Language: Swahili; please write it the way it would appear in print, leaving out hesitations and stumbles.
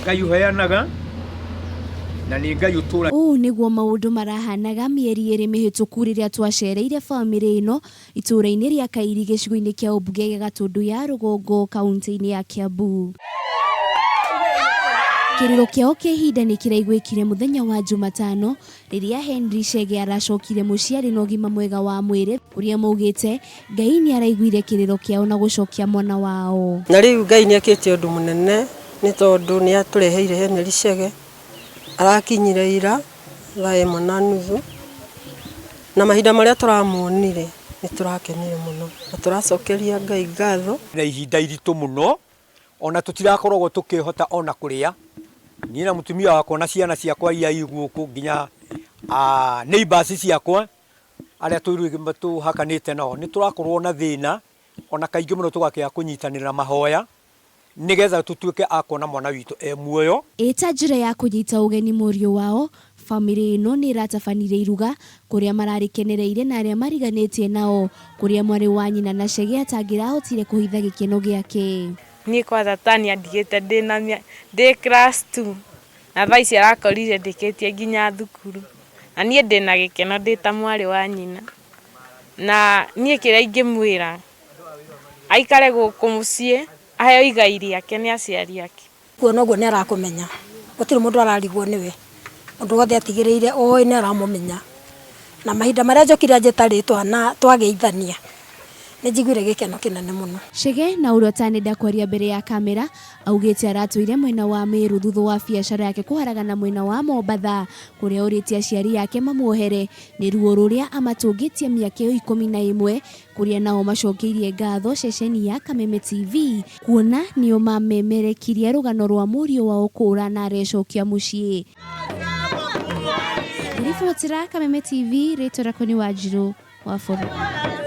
Ngai uheanaga na nĩ Ngai ũtũra. Ũũ nĩguo maũndũ marahanaga mĩeri ĩrĩ mĩhĩtũku rĩrĩa twacereire bamĩrĩ ĩno itũũra-inĩ rĩa Kairi gĩcigo-inĩ kĩa ũmbunge gĩa Gatũndũ ya rũgongo kaunti-inĩ ya Kiambu. Kĩrĩro kĩao kĩa ihinda nĩ kĩraiguĩkire mũthenya wa Jumatano rĩrĩa Henry Chege aracokire mũciĩ arĩ na ũgima mwega wa mwĩrĩ, ũrĩa maugĩte Ngai nĩ araiguire kĩrĩro kĩao na gũcokia mwana wao. Na rĩu Ngai nĩ ekĩte ũndũ mũnene nĩ tondũ nĩ atũreheire Henry Chege, arakinyire ira thaa 1:30 na mahinda marĩa tũramuonire nĩ tũrakenire mũno na tũracokeria Ngai ngatho. Na ihinda iritũ mũno ona tũtirakoragwo tũkĩhota ona kũrĩa. Niĩ na mũtumia wakwa na ciana ciakwa iria igũkũ nginya neighbors ciakwa arĩa tũhakanĩte nao nĩ tũrakorwo na thĩna ona kaingĩ mũno tũgakĩaga kũnyitanĩra mahoya nĩgetha tũtuĩke a kuona mwana witũ muoyo. Ĩta njĩra ya kũnyita ũgeni mũriũ wao, bamĩrĩ ĩno nĩ ĩratabanire iruga kũrĩa mararĩkenereire na arĩa mariganĩtie nao, kũrĩa mwarĩ wa nyina na Chege atangĩrahotire kũhitha gĩkeno gĩake. Niĩ kwanza tani andigĩte ndĩ class 2 na thaa ici arakorire ndĩkĩtie nginya thukuru, na niĩ ndĩna gĩkeno ndĩ ta mwarĩ wa nyina, na niĩ kĩrĩa ingĩmwĩra aikare gũkũ mũciĩ aheo igai rĩake nĩ aciari ake. Kuona ũguo nĩ arakũmenya, gũtirĩ mũndũ ararigwo nĩwe, mũndũ wothe atigĩrĩire oĩ nĩ aramũmenya, na mahinda marĩa njokire njĩtarĩtwa na twageithania nĩ njiguire gĩkeno kĩnene mũno. Chege na ũrĩa ũtanenda kwaria mbere ya kamera augĩte aratũire mwena wa Meru thutha wa biacara yake kũharagana mwena wa Mombatha, kũrĩa ũrĩtie aciari yake mamuohere nĩ ruo rũrĩa amatũngĩtie mĩaka 11, kũrĩa nao macokeirie ngatho ceceni ya Kameme TV kuona nĩo mamemerekirie rũgano rwa mũriũ wao kũũra na arecokia mũciĩ. Ribotira Kameme TV, rĩtwa rĩakwa nĩ Wanjirũ wa Bũrũri.